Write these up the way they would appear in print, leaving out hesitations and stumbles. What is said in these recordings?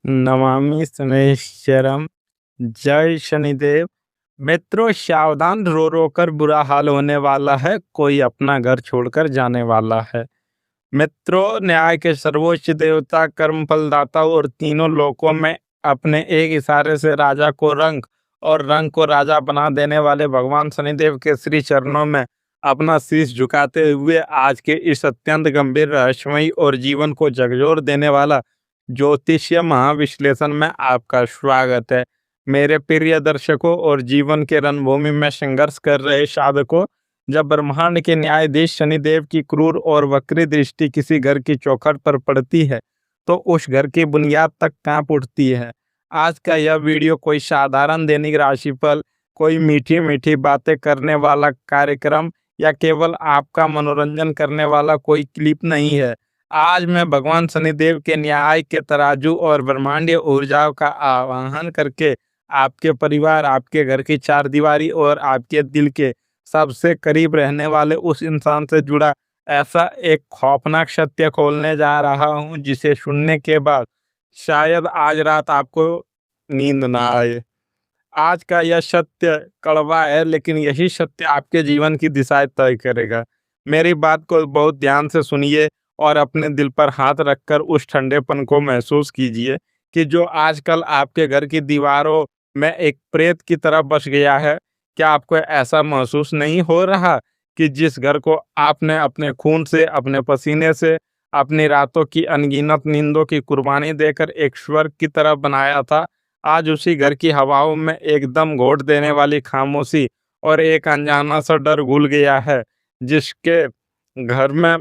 नमामि शनैश्चरम। जय शनिदेव। मित्रों, सावधान, रो रो कर बुरा हाल होने वाला है, कोई अपना घर छोड़कर जाने वाला है। मित्रों, न्याय के सर्वोच्च देवता, कर्म फलदाता और तीनों लोकों में अपने एक इशारे से राजा को रंग और रंग को राजा बना देने वाले भगवान शनिदेव के श्री चरणों में अपना शीश झुकाते हुए आज के इस अत्यंत गंभीर, रहस्यमयी और जीवन को झकझोर देने वाला ज्योतिषीय महाविश्लेषण में आपका स्वागत है। मेरे प्रिय दर्शकों और जीवन के रणभूमि में संघर्ष कर रहे साधकों, जब ब्रह्मांड के न्यायाधीश शनिदेव की क्रूर और वक्री दृष्टि किसी घर की चौखट पर पड़ती है तो उस घर की बुनियाद तक कांप उठती है। आज का यह वीडियो कोई साधारण दैनिक राशिफल, कोई मीठी मीठी बातें करने वाला कार्यक्रम या केवल आपका मनोरंजन करने वाला कोई क्लिप नहीं है। आज मैं भगवान शनिदेव के न्याय के तराजू और ब्रह्मांडीय ऊर्जाओं का आवाहन करके आपके परिवार, आपके घर की चारदीवारी और आपके दिल के सबसे करीब रहने वाले उस इंसान से जुड़ा ऐसा एक खौफनाक सत्य खोलने जा रहा हूं, जिसे सुनने के बाद शायद आज रात आपको नींद ना आए। आज का यह सत्य कड़वा है, लेकिन यही सत्य आपके जीवन की दिशा तय करेगा। मेरी बात को बहुत ध्यान से सुनिए और अपने दिल पर हाथ रखकर उस ठंडेपन को महसूस कीजिए कि जो आजकल आपके घर की दीवारों में एक प्रेत की तरह बस गया है। क्या आपको ऐसा महसूस नहीं हो रहा कि जिस घर को आपने अपने खून से, अपने पसीने से, अपनी रातों की अनगिनत नींदों की कुर्बानी देकर एक स्वर्ग की तरह बनाया था, आज उसी घर की हवाओं में एकदम घोट देने वाली खामोशी और एक अनजाना सा डर घुल गया है। जिसके घर में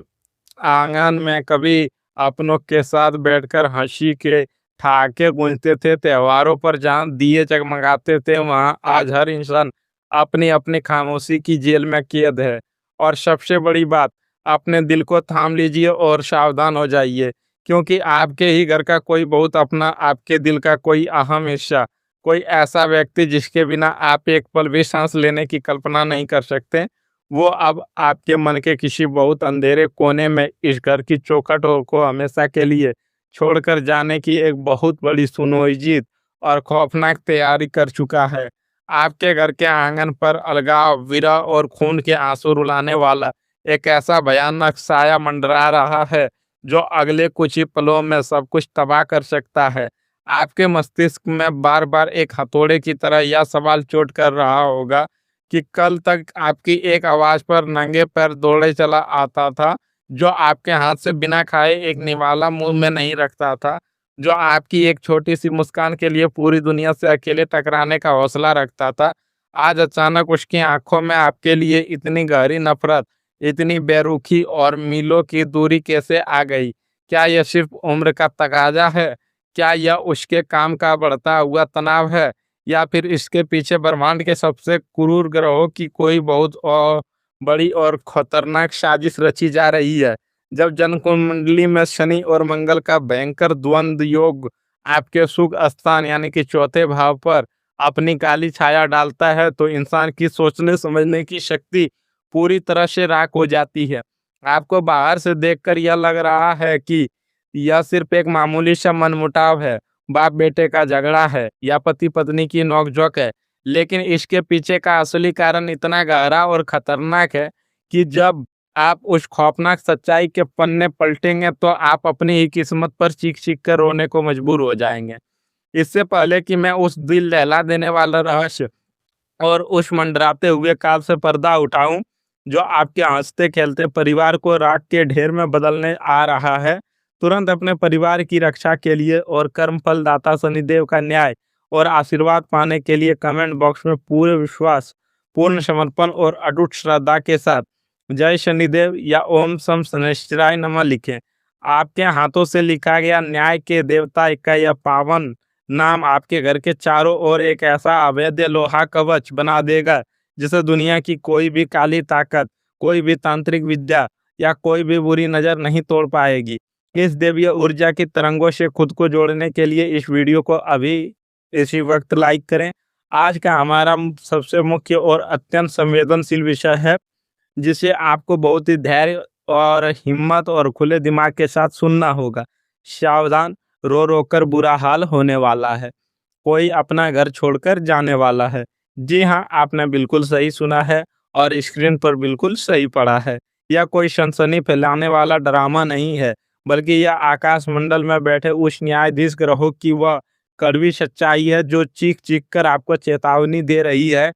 आंगन में कभी अपनों के साथ बैठकर हंसी के ठहाके गूंजते थे, त्योहारों पर जहाँ दिए जगमगाते थे, वहाँ आज हर इंसान अपनी अपनी खामोशी की जेल में कैद है। और सबसे बड़ी बात, अपने दिल को थाम लीजिए और सावधान हो जाइए, क्योंकि आपके ही घर का कोई बहुत अपना, आपके दिल का कोई अहम हिस्सा, कोई ऐसा व्यक्ति जिसके बिना आप एक पल भी सांस लेने की कल्पना नहीं कर सकते, वो अब आपके मन के किसी बहुत अंधेरे कोने में इस घर की चौखट को हमेशा के लिए छोड़कर जाने की एक बहुत बड़ी सुनियोजित और खौफनाक तैयारी कर चुका है। आपके घर के आंगन पर अलगाव, विरह और खून के आंसू रुलाने वाला एक ऐसा भयानक साया मंडरा रहा है जो अगले कुछ ही पलों में सब कुछ तबाह कर सकता है। आपके मस्तिष्क में बार बार एक हथौड़े की तरह यह सवाल चोट कर रहा होगा कि कल तक आपकी एक आवाज पर नंगे पैर दौड़े चला आता था, जो आपके हाथ से बिना खाए एक निवाला मुंह में नहीं रखता था, जो आपकी एक छोटी सी मुस्कान के लिए पूरी दुनिया से अकेले टकराने का हौसला रखता था। आज अचानक उसकी आंखों में आपके लिए इतनी गहरी नफरत, इतनी बेरुखी और मीलों की दूरी कैसे आ गई? क्या यह सिर्फ उम्र का तकाजा है? क्या यह उसके काम का बढ़ता हुआ तनाव है? या फिर इसके पीछे ब्रह्मांड के सबसे क्रूर ग्रहों की कोई बहुत बड़ी और खतरनाक साजिश रची जा रही है? जब जन्म कुंडली में शनि और मंगल का भयंकर द्वंद्व योग आपके सुख स्थान यानी कि चौथे भाव पर अपनी काली छाया डालता है, तो इंसान की सोचने समझने की शक्ति पूरी तरह से राख हो जाती है। आपको बाहर से देखकर यह लग रहा है कि यह सिर्फ एक मामूली सा मनमुटाव है, बाप बेटे का झगड़ा है या पति पत्नी की नोकझोंक है, लेकिन इसके पीछे का असली कारण इतना गहरा और खतरनाक है कि जब आप उस खौफनाक सच्चाई के पन्ने पलटेंगे तो आप अपनी ही किस्मत पर चीख चीख कर रोने को मजबूर हो जाएंगे। इससे पहले कि मैं उस दिल दहला देने वाला रहस्य और उस मंडराते हुए काल से पर्दा उठाऊं, जो आपके हंसते खेलते परिवार को राख के ढेर में बदलने आ रहा है, तुरंत अपने परिवार की रक्षा के लिए और कर्म फल दाता शनिदेव का न्याय और आशीर्वाद पाने के लिए कमेंट बॉक्स में पूरे विश्वास, पूर्ण समर्पण और अटूट श्रद्धा के साथ जय शनिदेव या ओम सम शनैश्चराय नमः लिखें। आपके हाथों से लिखा गया न्याय के देवता का यह पावन नाम आपके घर के चारों ओर एक ऐसा अवैध लोहा कवच बना देगा, जिसे दुनिया की कोई भी काली ताकत, कोई भी तांत्रिक विद्या या कोई भी बुरी नजर नहीं तोड़ पाएगी। इस देवीय ऊर्जा की तरंगों से खुद को जोड़ने के लिए इस वीडियो को अभी इसी वक्त लाइक करें। आज का हमारा सबसे मुख्य और अत्यंत संवेदनशील विषय है, जिसे आपको बहुत ही धैर्य और हिम्मत और खुले दिमाग के साथ सुनना होगा। सावधान, रो रो कर बुरा हाल होने वाला है, कोई अपना घर छोड़कर जाने वाला है। जी हाँ, आपने बिल्कुल सही सुना है और स्क्रीन पर बिल्कुल सही पढ़ा है। यह कोई सनसनी फैलाने वाला ड्रामा नहीं है, बल्कि यह आकाशमंडल में बैठे उस न्यायाधीश ग्रहों की वह कड़वी सच्चाई है जो चीख-चीख कर आपको चेतावनी दे रही है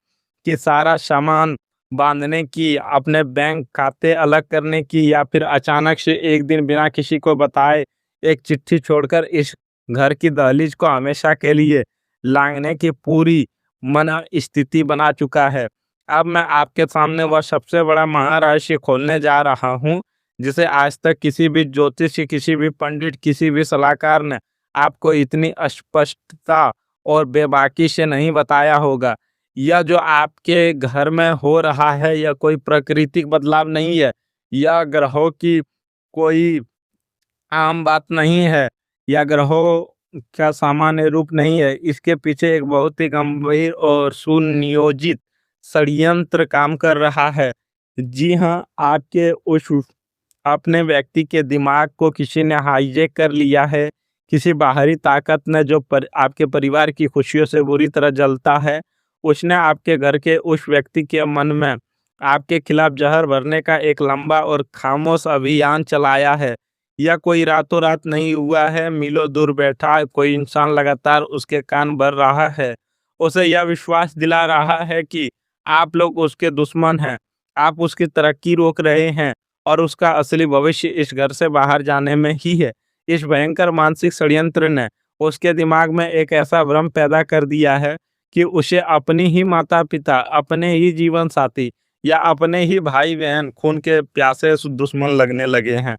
कि सारा सामान बाँधने की, अपने बैंक खाते अलग करने की या फिर अचानक से एक दिन बिना किसी को बताए एक चिट्ठी छोड़कर इस घर की दहलीज को हमेशा के लिए लांघने की पूरी मना स्थिति बना चुका है। अब मैं आपके सामने वह सबसे बड़ा महारहस्य खोलने जा रहा हूँ, जिसे आज तक किसी भी ज्योतिषी, किसी भी पंडित, किसी भी सलाहकार ने आपको इतनी स्पष्टता और बेबाकी से नहीं बताया होगा। यह जो आपके घर में हो रहा है, यह कोई प्राकृतिक बदलाव नहीं है। यह ग्रहों की कोई आम बात नहीं है, या ग्रहों का सामान्य रूप नहीं है। इसके पीछे एक बहुत ही गंभीर और सुनियोजित षड्यंत्र काम कर रहा है। जी हाँ, आपके उस अपने व्यक्ति के दिमाग को किसी ने हाईजैक कर लिया है। किसी बाहरी ताकत ने जो आपके परिवार की खुशियों से बुरी तरह जलता है, उसने आपके घर के उस व्यक्ति के मन में आपके खिलाफ जहर भरने का एक लंबा और खामोश अभियान चलाया है। यह कोई रातों रात नहीं हुआ है, मीलों दूर बैठा कोई इंसान लगातार उसके कान भर रहा है। उसे यह विश्वास दिला रहा है कि आप लोग उसके दुश्मन हैं, आप उसकी तरक्की रोक रहे हैं और उसका असली भविष्य इस घर से बाहर जाने में ही है। इस भयंकर मानसिक षड्यंत्र ने उसके दिमाग में एक ऐसा भ्रम पैदा कर दिया है कि उसे अपनी ही माता-पिता, अपने ही जीवन साथी या अपने ही भाई-बहन खून के प्यासे दुश्मन लगने लगे हैं।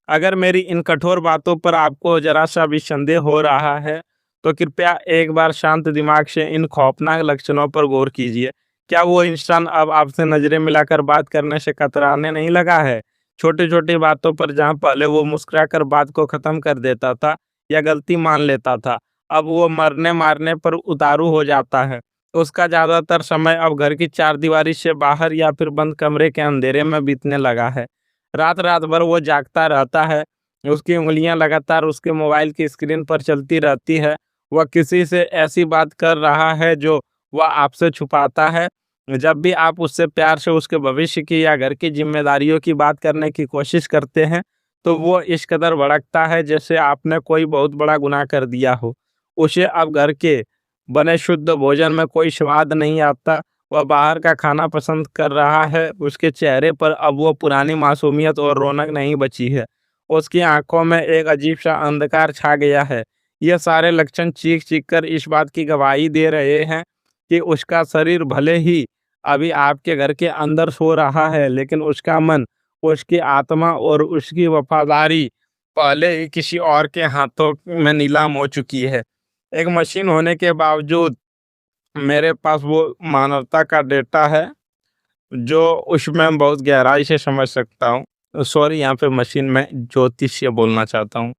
अगर मेरी इन कठोर बातों पर आपको ज़रा-सा भी संदेह हो रहा है, तो कृपया एक बार शांत दिमाग से इन खौफनाक लक्षणों पर गौर कीजिए। क्या वो इंसान अब आपसे नज़रें मिलाकर बात करने से कतराने नहीं लगा है? छोटी-छोटी बातों पर जहाँ पहले वो मुस्कुराकर बात को ख़त्म कर देता था या गलती मान लेता था, अब वो मरने-मारने पर उतारू हो जाता है। उसका ज़्यादातर समय अब घर की चारदीवारी से बाहर या फिर बंद कमरे के अंधेरे में बीतने लगा है। रात-रात भर वो जागता रहता है, उसकी उँगलियाँ लगातार उसके मोबाइल की स्क्रीन पर चलती रहती है। वह किसी से ऐसी बात कर रहा है जो वह आपसे छुपाता है। जब भी आप उससे प्यार से उसके भविष्य की या घर की ज़िम्मेदारियों की बात करने की कोशिश करते हैं, तो वो इस कदर भड़कता है जैसे आपने कोई बहुत बड़ा गुनाह कर दिया हो। उसे अब घर के बने शुद्ध भोजन में कोई स्वाद नहीं आता। वह बाहर का खाना पसंद कर रहा है, उसके चेहरे पर अब वो पुरानी मासूमियत और रौनक नहीं बची है। उसकी आँखों में एक अजीब-सा अंधकार छा गया है। ये सारे लक्षण चीख-चीख कर इस बात की गवाही दे रहे हैं कि उसका शरीर भले ही अभी आपके घर के अंदर सो रहा है, लेकिन उसका मन, उसकी आत्मा और उसकी वफ़ादारी पहले ही किसी और के हाथों में नीलाम हो चुकी है। एक मशीन होने के बावजूद मेरे पास वो मानवता का डेटा है, जो उसमें बहुत गहराई से समझ सकता हूँ। सॉरी, यहाँ पे मशीन में ज्योतिषीय बोलना चाहता हूँ।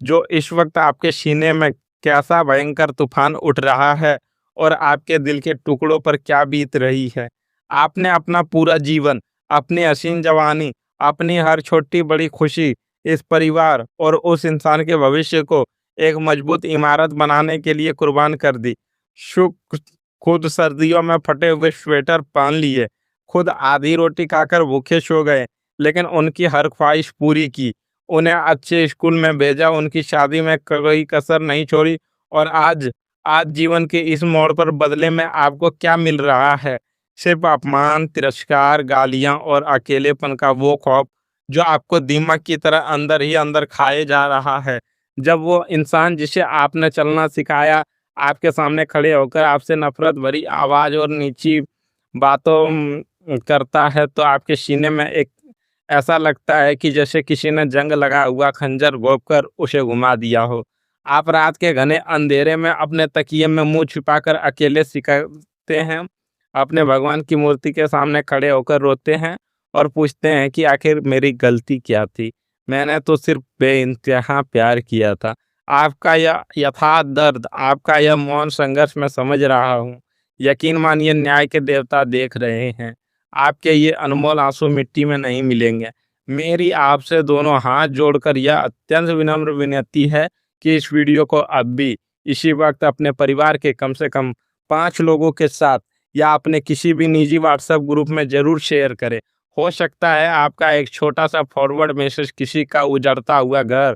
जो इस वक़्त आपके सीने में कैसा भयंकर तूफ़ान उठ रहा है और आपके दिल के टुकड़ों पर क्या बीत रही है। आपने अपना पूरा जीवन, अपनी हसीन जवानी, अपनी हर छोटी-बड़ी खुशी इस परिवार और उस इंसान के भविष्य को एक मजबूत इमारत बनाने के लिए कुर्बान कर दी। शुक खुद सर्दियों में फटे हुए स्वेटर पहन लिए, खुद आधी रोटी खाकर भूखे सो गए, लेकिन उनकी हर ख्वाहिश पूरी की। उन्हें अच्छे स्कूल में भेजा, उनकी शादी में कोई कसर नहीं छोड़ी और आज आज जीवन के इस मोड़ पर बदले में आपको क्या मिल रहा है? सिर्फ अपमान, तिरस्कार, गालियाँ और अकेलेपन का वो खौफ जो आपको दीमक की तरह अंदर ही अंदर खाए जा रहा है। जब वो इंसान जिसे आपने चलना सिखाया, आपके सामने खड़े होकर आपसे नफ़रत भरी आवाज़ और नीची बातों करता है, तो आपके सीने में एक ऐसा लगता है कि जैसे किसी ने जंग लगा हुआ खंजर घोंपकर उसे घुमा दिया हो। आप रात के घने अंधेरे में अपने तकिए में मुँह छिपाकर अकेले सिकते हैं, अपने भगवान की मूर्ति के सामने खड़े होकर रोते हैं और पूछते हैं कि आखिर मेरी गलती क्या थी? मैंने तो सिर्फ़ बेइंतहा प्यार किया था। आपका यह यथार्थ दर्द, आपका यह मौन संघर्ष मैं समझ रहा हूँ। यकीन मानिए, न्याय के देवता देख रहे हैं। आपके ये अनमोल आंसू मिट्टी में नहीं मिलेंगे। मेरी आपसे दोनों हाथ जोड़कर यह अत्यंत विनम्र विनती है कि इस वीडियो को अब भी इसी वक्त अपने परिवार के कम से कम 5 लोगों के साथ या अपने किसी भी निजी व्हाट्सएप ग्रुप में ज़रूर शेयर करें। हो सकता है आपका एक छोटा-सा फॉरवर्ड मैसेज किसी का उजड़ता हुआ घर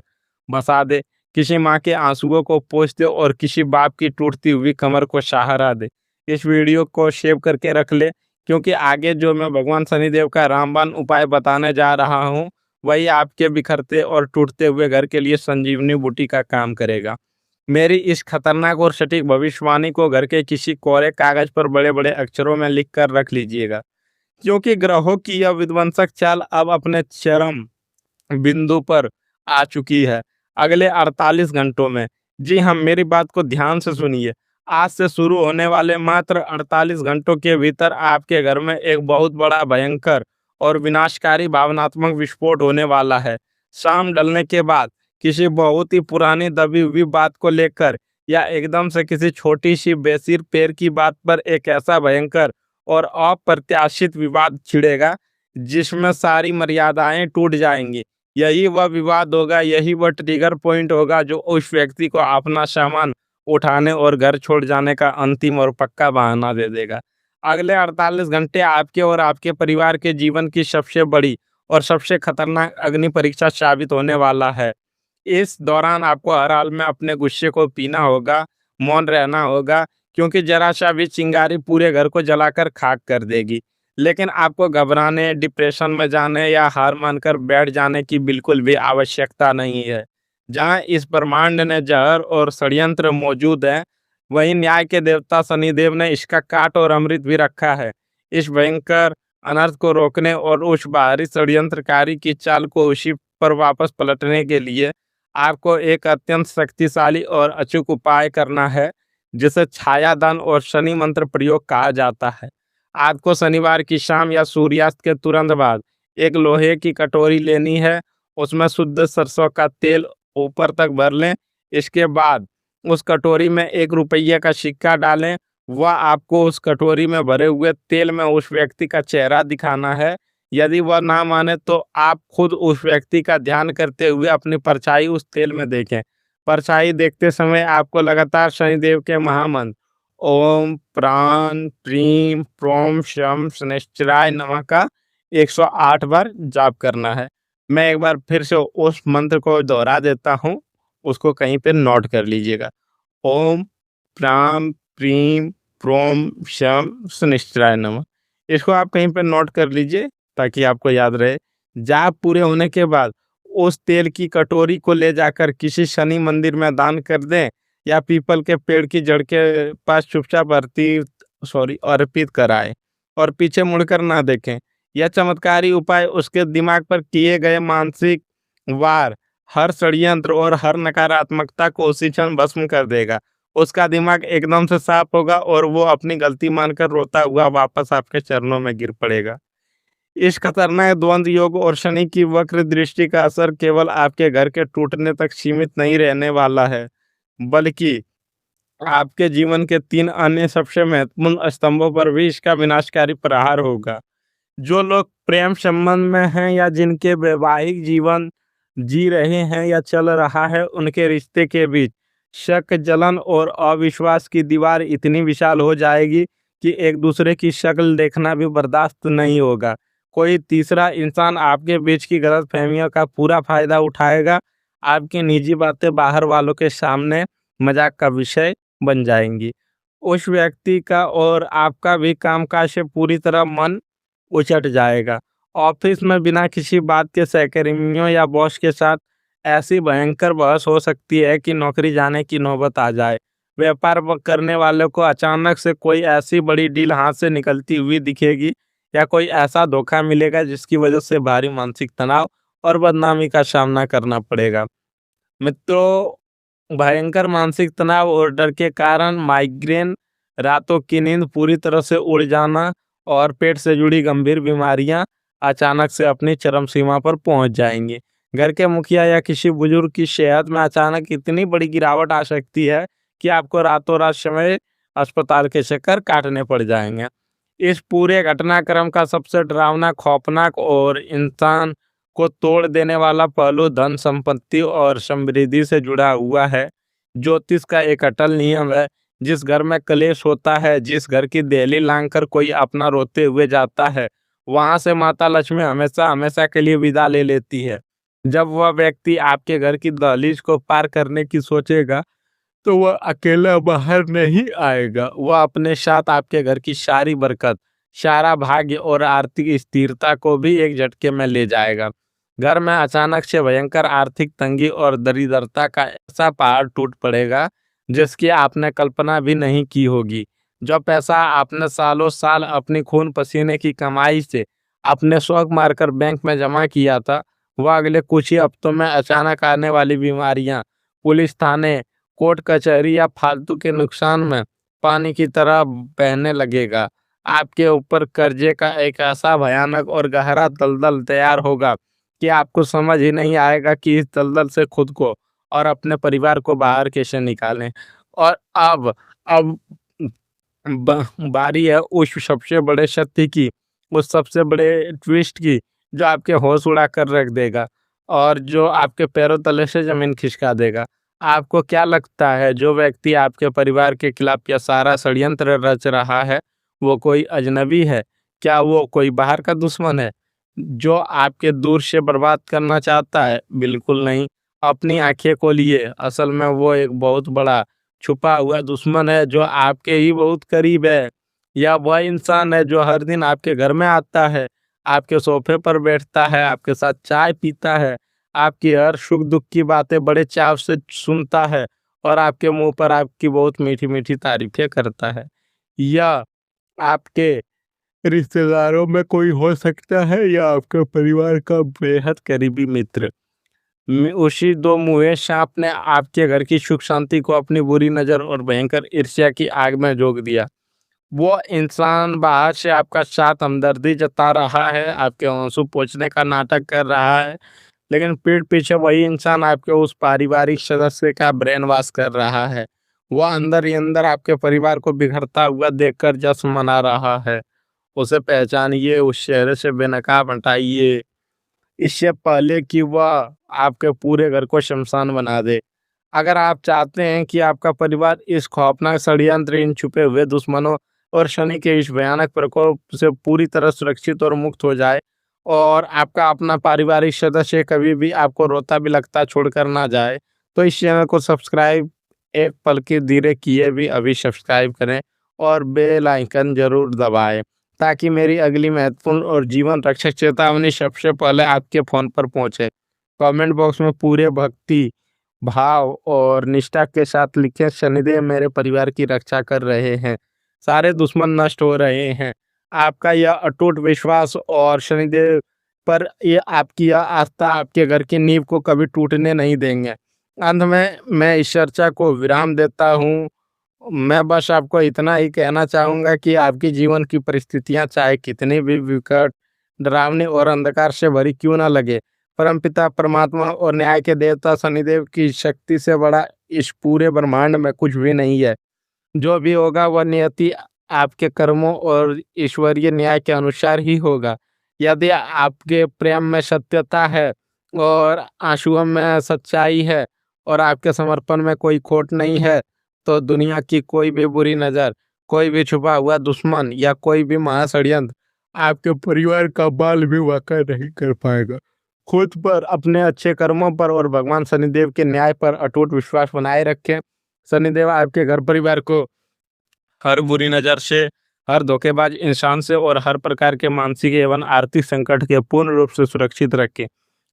बसा दे, किसी माँ के आंसुओं को पोंछ दे और किसी बाप की टूटती हुई कमर को सहारा दे। इस वीडियो को सेव करके रख ले, क्योंकि आगे जो मैं भगवान शनिदेव का रामबाण उपाय बताने जा रहा हूँ, वही आपके बिखरते और टूटते हुए घर के लिए संजीवनी बूटी का काम करेगा। मेरी इस खतरनाक और सटीक भविष्यवाणी को घर के किसी कोरे कागज पर बड़े-बड़े अक्षरों में लिख कर रख लीजिएगा, क्योंकि ग्रहों की यह विध्वंसक चाल अब अपने चरम बिंदु पर आ चुकी है। अगले 48 घंटों में, जी हाँ, मेरी बात को ध्यान से सुनिए। आज से शुरू होने वाले मात्र 48 घंटों के भीतर आपके घर में एक बहुत बड़ा, भयंकर और विनाशकारी भावनात्मक विस्फोट होने वाला है। शाम ढलने के बाद किसी बहुत ही पुरानी दबी हुई बात को लेकर या एकदम से किसी छोटी सी बेसिर पैर की बात पर एक ऐसा भयंकर और अप्रत्याशित विवाद छिड़ेगा, जिसमें सारी मर्यादाएं टूट जाएंगी। यही वह विवाद होगा, यही वह ट्रिगर पॉइंट होगा जो उस व्यक्ति को अपना सामान उठाने और घर छोड़ जाने का अंतिम और पक्का बहाना दे देगा। अगले 48 घंटे आपके और आपके परिवार के जीवन की सबसे बड़ी और सबसे खतरनाक अग्नि परीक्षा साबित होने वाला है। इस दौरान आपको हर हाल में अपने गुस्से को पीना होगा, मौन रहना होगा, क्योंकि जरा-सा भी चिंगारी पूरे घर को जलाकर खाक कर देगी। लेकिन आपको घबराने, डिप्रेशन में जाने या हार मानकर बैठ जाने की बिल्कुल भी आवश्यकता नहीं है। जहाँ इस ब्रह्मांड में जहर और षड्यंत्र मौजूद है, वहीं न्याय के देवता शनिदेव ने इसका काट और अमृत भी रखा है। इस भयंकर अनर्थ को रोकने और उस बाहरी षड्यंत्रकारी की चाल को उसी पर वापस पलटने के लिए आपको एक अत्यंत शक्तिशाली और अचूक उपाय करना है, जिसे छायादान और शनि मंत्र प्रयोग कहा जाता है। आपको शनिवार की शाम या सूर्यास्त के तुरंत बाद एक लोहे की कटोरी लेनी है, उसमें शुद्ध सरसों का तेल ऊपर तक भर लें। इसके बाद उस कटोरी में 1 रुपये का सिक्का डालें। वह आपको उस कटोरी में भरे हुए तेल में उस व्यक्ति का चेहरा दिखाना है। यदि वह ना माने तो आप खुद उस व्यक्ति का ध्यान करते हुए अपनी परछाई उस तेल में देखें। परछाई देखते समय आपको लगातार शनिदेव के महामंत्र ओम प्राण प्रीम प्रोम शम शनैश्चराय नमः का 108 बार जाप करना है। मैं एक बार फिर से उस मंत्र को दोहरा देता हूँ, उसको कहीं पे नोट कर लीजिएगा। ओम प्राम प्रीम प्रोम शम शनैश्चराय नमः। इसको आप कहीं पे नोट कर लीजिए ताकि आपको याद रहे। जाप पूरे होने के बाद उस तेल की कटोरी को ले जाकर किसी शनि मंदिर में दान कर दें या पीपल के पेड़ की जड़ के पास चुपचाप अर्पित कराएं और पीछे मुड़कर ना देखें। यह चमत्कारी उपाय उसके दिमाग पर किए गए मानसिक वार, हर षड्यंत्र और हर नकारात्मकता को उसी क्षण भस्म कर देगा। उसका दिमाग एकदम से साफ होगा और वो अपनी गलती मानकर रोता हुआ वापस आपके चरणों में गिर पड़ेगा। इस खतरनाक द्वंद्व योग और शनि की वक्र दृष्टि का असर केवल आपके घर के टूटने तक सीमित नहीं रहने वाला है, बल्कि आपके जीवन के 3 अन्य सबसे महत्वपूर्ण स्तंभों पर भी इसका विनाशकारी प्रहार होगा। जो लोग प्रेम संबंध में हैं या जिनके वैवाहिक जीवन जी रहे हैं या चल रहा है, उनके रिश्ते के बीच शक, जलन और अविश्वास की दीवार इतनी विशाल हो जाएगी कि एक दूसरे की शक्ल देखना भी बर्दाश्त नहीं होगा। कोई तीसरा इंसान आपके बीच की गलतफहमियों का पूरा फायदा उठाएगा। आपकी निजी बातें बाहर वालों के सामने मजाक का विषय बन जाएंगी। उस व्यक्ति का और आपका भी कामकाज से पूरी तरह मन उचट जाएगा। ऑफिस में बिना किसी बात के सहकर्मियों या बॉस के साथ ऐसी भयंकर बहस हो सकती है कि नौकरी जाने की नौबत आ जाए। व्यापार करने वालों को अचानक से कोई ऐसी बड़ी डील हाथ से निकलती हुई दिखेगी या कोई ऐसा धोखा मिलेगा जिसकी वजह से भारी मानसिक तनाव और बदनामी का सामना करना पड़ेगा। मित्रों, भयंकर मानसिक तनाव और डर के कारण माइग्रेन, रातों की नींद पूरी तरह से उड़ जाना और पेट से जुड़ी गंभीर बीमारियां अचानक से अपनी चरम सीमा पर पहुंच जाएंगी। घर के मुखिया या किसी बुजुर्ग की सेहत में अचानक इतनी बड़ी गिरावट आ सकती है कि आपको रातों रात समय अस्पताल के चक्कर काटने पड़ जाएंगे। इस पूरे घटनाक्रम का सबसे डरावना, खौफनाक और इंसान को तोड़ देने वाला पहलू धन संपत्ति और समृद्धि से जुड़ा हुआ है। ज्योतिष का एक अटल नियम है, जिस घर में कलेश होता है, जिस घर की देहली लांघकर कोई अपना रोते हुए जाता है, वहां से माता लक्ष्मी हमेशा हमेशा के लिए विदा ले लेती है। जब वह व्यक्ति आपके घर की दहलीज को पार करने की सोचेगा, तो वह अकेला बाहर नहीं आएगा। वह अपने साथ आपके घर की सारी बरकत, सारा भाग्य और आर्थिक स्थिरता को भी एक झटके में ले जाएगा। घर में अचानक से भयंकर आर्थिक तंगी और दरिद्रता का ऐसा पहाड़ टूट पड़ेगा, जिसकी आपने कल्पना भी नहीं की होगी। जो पैसा आपने सालों साल अपनी खून पसीने की कमाई से अपने शौक मारकर बैंक में जमा किया था, वह अगले कुछ ही हफ्तों में अचानक आने वाली बीमारियां, पुलिस थाने, कोर्ट कचहरी या फालतू के नुकसान में पानी की तरह बहने लगेगा। आपके ऊपर कर्जे का एक ऐसा भयानक और गहरा दलदल तैयार होगा कि आपको समझ ही नहीं आएगा कि इस दलदल से खुद को और अपने परिवार को बाहर कैसे निकालें। और अब बारी है उस सबसे बड़े सत्य की, उस सबसे बड़े ट्विस्ट की, जो आपके होश उड़ा कर रख देगा और जो आपके पैरों तले से जमीन खिसका देगा। आपको क्या लगता है, जो व्यक्ति आपके परिवार के खिलाफ यह सारा षड्यंत्र रच रहा है, वो कोई अजनबी है? क्या वो कोई बाहर का दुश्मन है जो आपके दूर से बर्बाद करना चाहता है? बिल्कुल नहीं। अपनी आंखें खोलिए, असल में वो एक बहुत बड़ा छुपा हुआ दुश्मन है जो आपके ही बहुत करीब है। या वह इंसान है जो हर दिन आपके घर में आता है, आपके सोफे पर बैठता है, आपके साथ चाय पीता है, आपकी हर सुख दुख की बातें बड़े चाव से सुनता है और आपके मुंह पर आपकी बहुत मीठी मीठी तारीफें करता है। या आपके रिश्तेदारों में कोई हो सकता है, या आपके परिवार का बेहद करीबी मित्र। उसी दो मुँहे सांप ने आपके घर की सुख शांति को अपनी बुरी नज़र और भयंकर ईर्ष्या की आग में झोंक दिया। वो इंसान बाहर से आपका साथ हमदर्दी जता रहा है, आपके आंसू पोंछने का नाटक कर रहा है, लेकिन पीठ पीछे वही इंसान आपके उस पारिवारिक सदस्य का ब्रेन वॉश कर रहा है। वह अंदर ही अंदर आपके परिवार को बिखरता हुआ देखकर जश्न मना रहा है। उसे पहचानिए, उस चेहरे से बेनकाब हटाइए, इससे पहले कि वह आपके पूरे घर को शमशान बना दे। अगर आप चाहते हैं कि आपका परिवार इस खौफनाक षड्यंत्र, इन छुपे हुए दुश्मनों और शनि के इस भयानक प्रकोप से पूरी तरह सुरक्षित और मुक्त हो जाए, और आपका अपना पारिवारिक सदस्य कभी भी आपको रोता भी लगता छोड़कर ना जाए, तो इस चैनल को सब्सक्राइब एक पल की धीरे किए भी अभी सब्सक्राइब करें और बेल आइकन जरूर दबाएं, ताकि मेरी अगली महत्वपूर्ण और जीवन रक्षक चेतावनी सबसे पहले आपके फ़ोन पर पहुंचे। कमेंट बॉक्स में पूरे भक्ति भाव और निष्ठा के साथ लिखें, शनिदेव मेरे परिवार की रक्षा कर रहे हैं, सारे दुश्मन नष्ट हो रहे हैं। आपका यह अटूट विश्वास और शनिदेव पर ये आपकी यह आस्था आपके घर की नींव को कभी टूटने नहीं देंगे। अंत में मैं इस चर्चा को विराम देता हूँ। मैं बस आपको इतना ही कहना चाहूँगा कि आपकी जीवन की परिस्थितियाँ चाहे कितनी भी विकट, डरावनी और अंधकार से भरी क्यों ना लगे, परमपिता परमात्मा और न्याय के देवता शनिदेव की शक्ति से बड़ा इस पूरे ब्रह्मांड में कुछ भी नहीं है। जो भी होगा वह नियति आपके कर्मों और ईश्वरीय न्याय के अनुसार ही होगा। यदि आपके प्रेम में सत्यता है और आंसुओं में सच्चाई है और आपके समर्पण में कोई खोट नहीं है, तो दुनिया की कोई भी बुरी नज़र, कोई भी छुपा हुआ दुश्मन या कोई भी महाषड्यंत्र आपके परिवार का बाल भी वाक़ई नहीं कर पाएगा। खुद पर, अपने अच्छे कर्मों पर और भगवान शनिदेव के न्याय पर अटूट विश्वास बनाए रखें। शनिदेव आपके घर परिवार को हर बुरी नज़र से, हर धोखेबाज इंसान से और हर प्रकार के मानसिक एवं आर्थिक संकट के पूर्ण रूप से सुरक्षित रखें।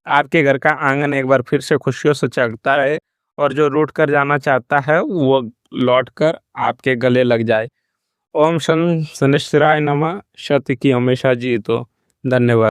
आपके घर का आंगन एक बार फिर से खुशियों से चमकता रहे और जो रूठ कर जाना चाहता है वो लौट कर आपके गले लग जाए। ओम शनिश्चराय नमः। सत्य की हमेशा जीत हो। धन्यवाद।